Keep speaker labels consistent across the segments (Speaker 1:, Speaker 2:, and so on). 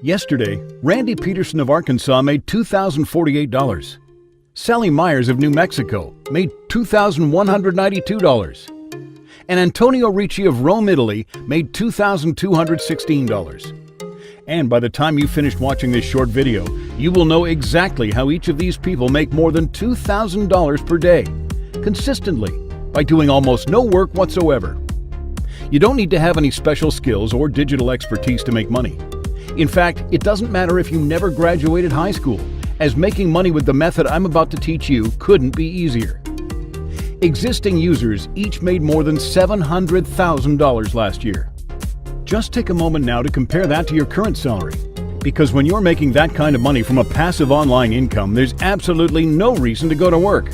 Speaker 1: Yesterday, Randy Peterson of Arkansas made $2,048. Sally Myers of New Mexico made $2,192. And Antonio Ricci of Rome, Italy made $2,216. And by the time you finished watching this short video, you will know exactly how each of these people make more than $2,000 per day, consistently, by doing almost no work whatsoever. You don't need to have any special skills or digital expertise to make money. In fact, it doesn't matter if you never graduated high school, as making money with the method I'm about to teach you couldn't be easier. Existing users each made more than $700,000 last year. Just take a moment now to compare that to your current salary, because when you're making that kind of money from a passive online income, there's absolutely no reason to go to work.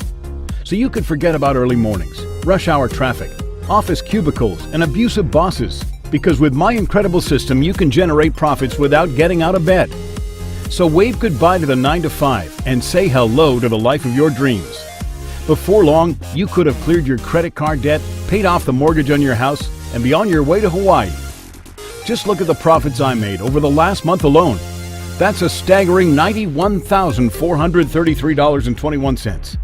Speaker 1: So you could forget about early mornings, rush hour traffic, office cubicles, and abusive bosses, because with my incredible system, you can generate profits without getting out of bed. So wave goodbye to the 9-to-5 and say hello to the life of your dreams. Before long, you could have cleared your credit card debt, paid off the mortgage on your house, and be on your way to Hawaii. Just look at the profits I made over the last month alone. That's a staggering $91,433.21.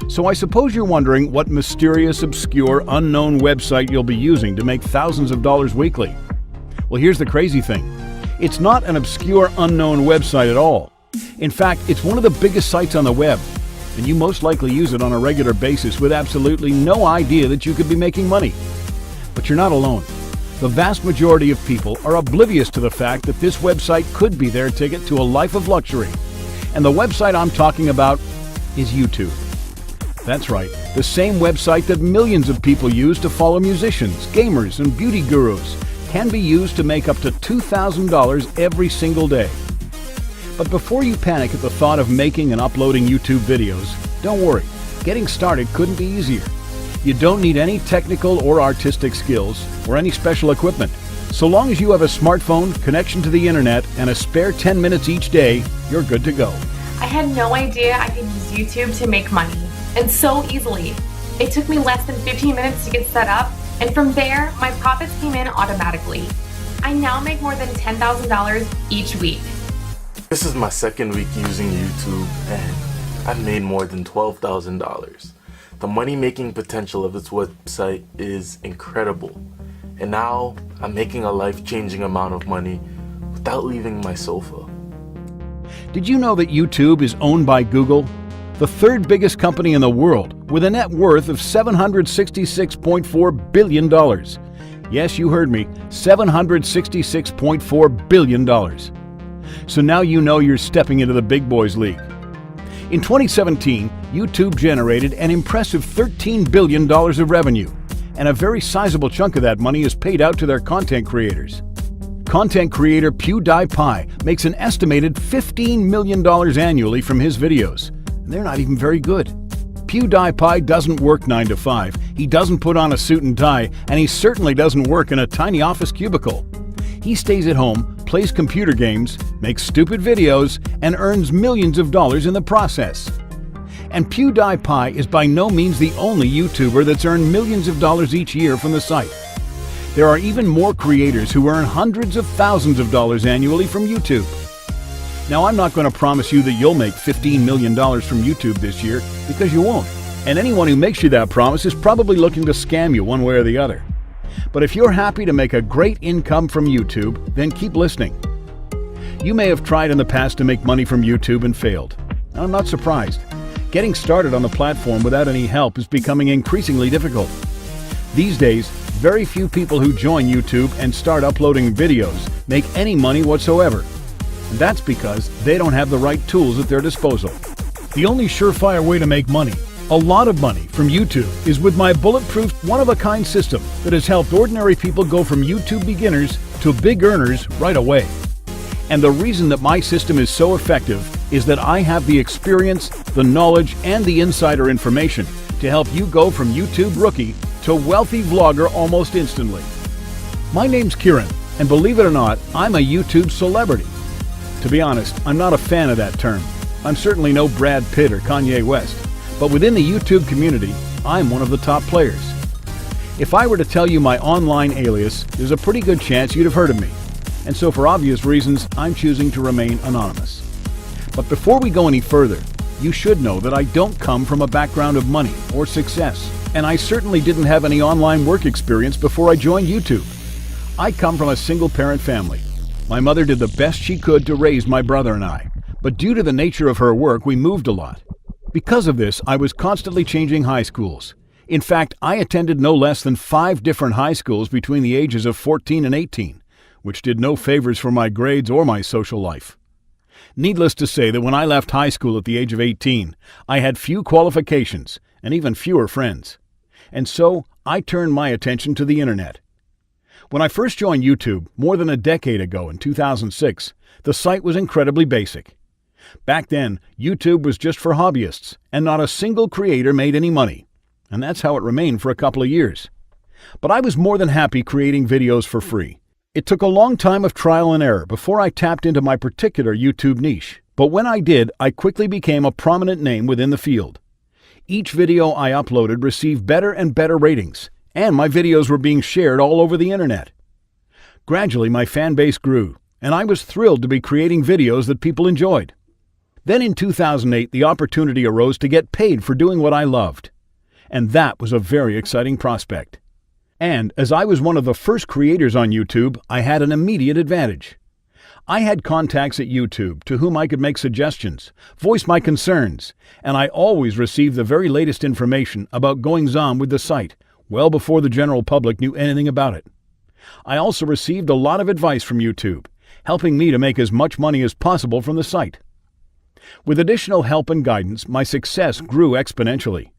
Speaker 1: So I suppose you're wondering what mysterious, obscure, unknown website you'll be using to make thousands of dollars weekly. Well, here's the crazy thing. It's not an obscure, unknown website at all. In fact, it's one of the biggest sites on the web, and you most likely use it on a regular basis with absolutely no idea that you could be making money. But you're not alone. The vast majority of people are oblivious to the fact that this website could be their ticket to a life of luxury. And the website I'm talking about is YouTube. That's right, the same website that millions of people use to follow musicians, gamers, and beauty gurus can be used to make up to $2,000 every single day. But before you panic at the thought of making and uploading YouTube videos, don't worry, getting started couldn't be easier. You don't need any technical or artistic skills or any special equipment. So long as you have a smartphone, connection to the internet, and a spare 10 minutes each day, you're good to go.
Speaker 2: I had no idea I could use YouTube to make money, and so easily. It took me less than 15 minutes to get set up, and from there, my profits came in automatically. I now make more than $10,000 each week.
Speaker 3: This is my second week using YouTube, and I've made more than $12,000. The money-making potential of this website is incredible, and now I'm making a life-changing amount of money without leaving my sofa.
Speaker 1: Did you know that YouTube is owned by Google, the third biggest company in the world, with a net worth of $766.4 billion? Yes, you heard me, $766.4 billion. So now you know you're stepping into the big boys league. In 2017, YouTube generated an impressive $13 billion of revenue, and a very sizable chunk of that money is paid out to their content creators. Content creator PewDiePie makes an estimated $15 million annually from his videos. They're not even very good. PewDiePie doesn't work 9 to 5, he doesn't put on a suit and tie, and he certainly doesn't work in a tiny office cubicle. He stays at home, plays computer games, makes stupid videos, and earns millions of dollars in the process. And PewDiePie is by no means the only YouTuber that's earned millions of dollars each year from the site. There are even more creators who earn hundreds of thousands of dollars annually from YouTube. Now, I'm not going to promise you that you'll make $15 million from YouTube this year, because you won't. And anyone who makes you that promise is probably looking to scam you one way or the other. But if you're happy to make a great income from YouTube, then keep listening. You may have tried in the past to make money from YouTube and failed. I'm not surprised. Getting started on the platform without any help is becoming increasingly difficult. These days, very few people who join YouTube and start uploading videos make any money whatsoever. And that's because they don't have the right tools at their disposal. The only surefire way to make money, a lot of money, from YouTube is with my bulletproof, one-of-a-kind system that has helped ordinary people go from YouTube beginners to big earners right away. And the reason that my system is so effective is that I have the experience, the knowledge, and the insider information to help you go from YouTube rookie to wealthy vlogger almost instantly. My name's Kieran, and believe it or not, I'm a YouTube celebrity. To be honest, I'm not a fan of that term. I'm certainly no Brad Pitt or Kanye West, but within the YouTube community, I'm one of the top players. If I were to tell you my online alias, there's a pretty good chance you'd have heard of me. and so for obvious reasons, I'm choosing to remain anonymous. But before we go any further, you should know that I don't come from a background of money or success, and I certainly didn't have any online work experience before I joined YouTube. I come from a single-parent family. My mother did the best she could to raise my brother and I, but due to the nature of her work, we moved a lot. Because of this, I was constantly changing high schools. In fact, I attended no less than 5 different high schools between the ages of 14 and 18, which did no favors for my grades or my social life. Needless to say that when I left high school at the age of 18, I had few qualifications and even fewer friends. And so, I turned my attention to the internet. When I first joined YouTube, more than a decade ago in 2006, the site was incredibly basic. Back then, YouTube was just for hobbyists, and not a single creator made any money. And that's how it remained for a couple of years. But I was more than happy creating videos for free. It took a long time of trial and error before I tapped into my particular YouTube niche. But when I did, I quickly became a prominent name within the field. Each video I uploaded received better and better ratings, and my videos were being shared all over the internet. Gradually, my fan base grew, and I was thrilled to be creating videos that people enjoyed. Then in 2008, the opportunity arose to get paid for doing what I loved. And that was a very exciting prospect. And as I was one of the first creators on YouTube, I had an immediate advantage. I had contacts at YouTube to whom I could make suggestions, voice my concerns, and I always received the very latest information about goings-on with the site, well before the general public knew anything about it. I also received a lot of advice from YouTube, helping me to make as much money as possible from the site. With additional help and guidance, my success grew exponentially.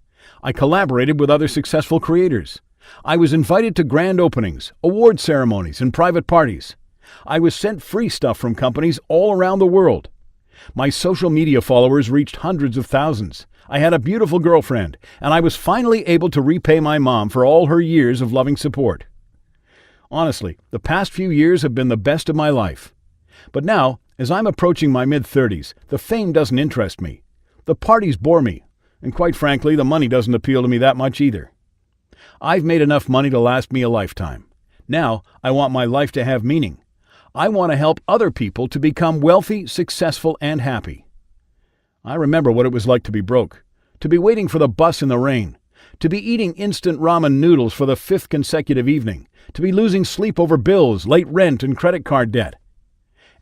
Speaker 1: I collaborated with other successful creators. I was invited to grand openings, award ceremonies, and private parties. I was sent free stuff from companies all around the world. My social media followers reached hundreds of thousands. I had a beautiful girlfriend, and I was finally able to repay my mom for all her years of loving support. Honestly, the past few years have been the best of my life. But now, as I'm approaching my mid-30s, the fame doesn't interest me. The parties bore me, and quite frankly, the money doesn't appeal to me that much either. I've made enough money to last me a lifetime. Now, I want my life to have meaning. I want to help other people to become wealthy, successful, and happy. I remember what it was like to be broke, to be waiting for the bus in the rain, to be eating instant ramen noodles for the 5th consecutive evening, to be losing sleep over bills, late rent, and credit card debt.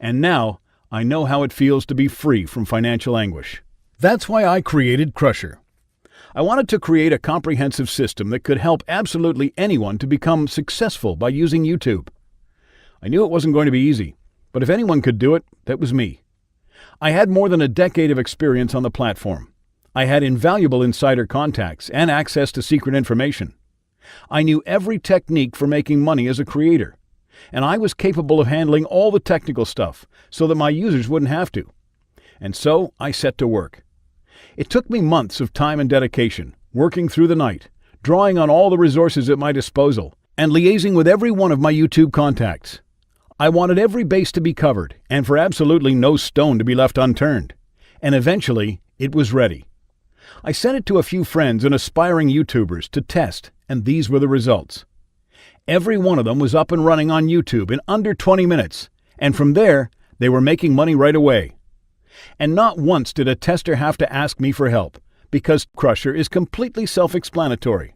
Speaker 1: And now, I know how it feels to be free from financial anguish. That's why I created Crusher. I wanted to create a comprehensive system that could help absolutely anyone to become successful by using YouTube. I knew it wasn't going to be easy, but if anyone could do it, that was me. I had more than a decade of experience on the platform. I had invaluable insider contacts and access to secret information. I knew every technique for making money as a creator, and I was capable of handling all the technical stuff so that my users wouldn't have to. And so I set to work. It took me months of time and dedication, working through the night, drawing on all the resources at my disposal, and liaising with every one of my YouTube contacts. I wanted every base to be covered, and for absolutely no stone to be left unturned. And eventually, it was ready. I sent it to a few friends and aspiring YouTubers to test, and these were the results. Every one of them was up and running on YouTube in under 20 minutes, and from there, they were making money right away. And not once did a tester have to ask me for help, because Crusher is completely self-explanatory.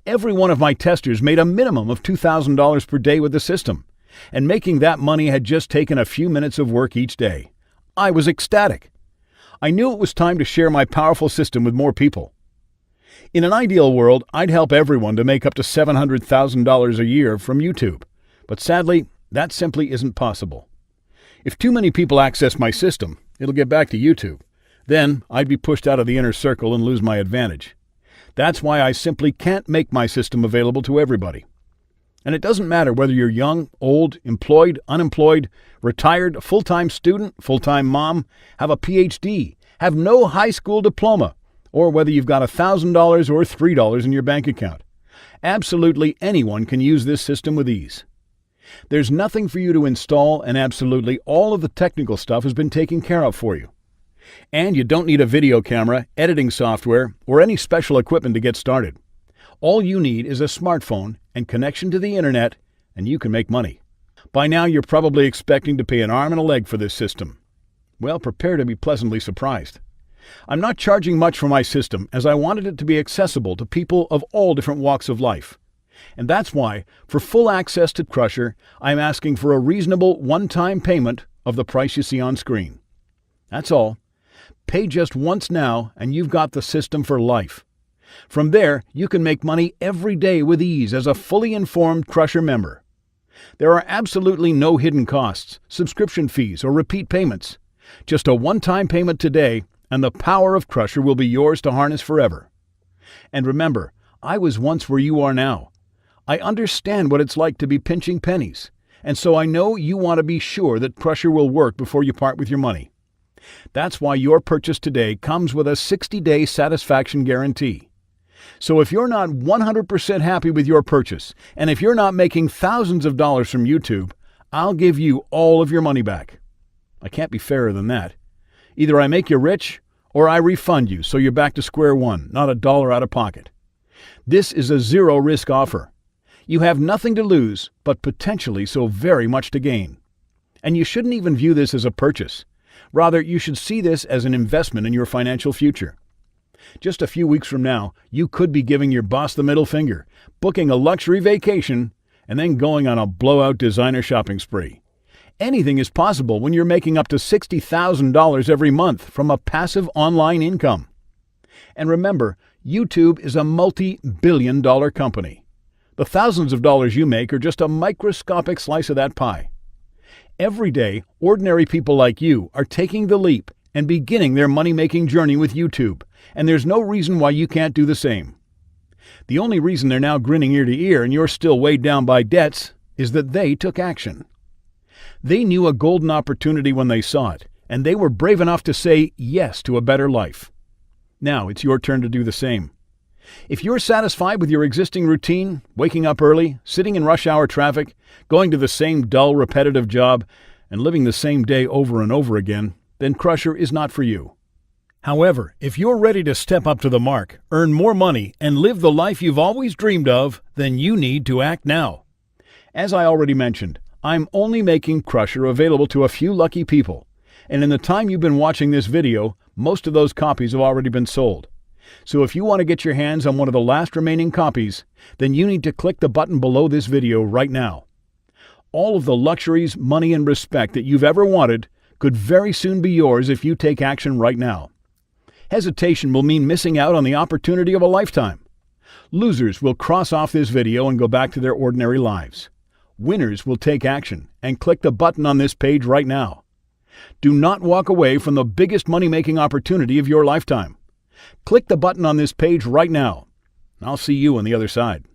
Speaker 1: Every one of my testers made a minimum of $2,000 per day with the system, and making that money had just taken a few minutes of work each day. I was ecstatic. I knew it was time to share my powerful system with more people. In an ideal world, I'd help everyone to make up to $700,000 a year from YouTube, but sadly, that simply isn't possible. If too many people access my system, it'll get back to YouTube. Then I'd be pushed out of the inner circle and lose my advantage. That's why I simply can't make my system available to everybody. And it doesn't matter whether you're young, old, employed, unemployed, retired, full-time student, full-time mom, have a PhD, have no high school diploma, or whether you've got $1,000 or $3 in your bank account. Absolutely anyone can use this system with ease. There's nothing for you to install, and absolutely all of the technical stuff has been taken care of for you. And you don't need a video camera, editing software, or any special equipment to get started. All you need is a smartphone and connection to the internet, and you can make money. By now, you're probably expecting to pay an arm and a leg for this system. Well, prepare to be pleasantly surprised. I'm not charging much for my system, as I wanted it to be accessible to people of all different walks of life. And that's why, for full access to Crusher, I'm asking for a reasonable one-time payment of the price you see on screen. That's all. Pay just once now, and you've got the system for life. From there, you can make money every day with ease as a fully informed Crusher member. There are absolutely no hidden costs, subscription fees, or repeat payments. Just a one-time payment today, and the power of Crusher will be yours to harness forever. And remember, I was once where you are now. I understand what it's like to be pinching pennies, and so I know you want to be sure that Crusher will work before you part with your money. That's why your purchase today comes with a 60-day satisfaction guarantee. So if you're not 100% happy with your purchase, and if you're not making thousands of dollars from YouTube, I'll give you all of your money back. I can't be fairer than that. Either I make you rich, or I refund you so you're back to square one, not a dollar out of pocket. This is a zero-risk offer. You have nothing to lose, but potentially so very much to gain. And you shouldn't even view this as a purchase. Rather, you should see this as an investment in your financial future. Just a few weeks from now, you could be giving your boss the middle finger, booking a luxury vacation, and then going on a blowout designer shopping spree. Anything is possible when you're making up to $60,000 every month from a passive online income. And remember, YouTube is a multi-billion-dollar company. The thousands of dollars you make are just a microscopic slice of that pie. Every day, ordinary people like you are taking the leap and beginning their money-making journey with YouTube, and there's no reason why you can't do the same. The only reason they're now grinning ear to ear and you're still weighed down by debts is that they took action. They knew a golden opportunity when they saw it, and they were brave enough to say yes to a better life. Now it's your turn to do the same. If you're satisfied with your existing routine, waking up early, sitting in rush hour traffic, going to the same dull, repetitive job, and living the same day over and over again, then Crusher is not for you. However, if you're ready to step up to the mark, earn more money, and live the life you've always dreamed of, then you need to act now. As I already mentioned, I'm only making Crusher available to a few lucky people, and in the time you've been watching this video, most of those copies have already been sold. So if you want to get your hands on one of the last remaining copies, then you need to click the button below this video right now. All of the luxuries, money, and respect that you've ever wanted could very soon be yours if you take action right now. Hesitation will mean missing out on the opportunity of a lifetime. Losers will cross off this video and go back to their ordinary lives. Winners will take action and click the button on this page right now. Do not walk away from the biggest money-making opportunity of your lifetime. Click the button on this page right now. I'll see you on the other side.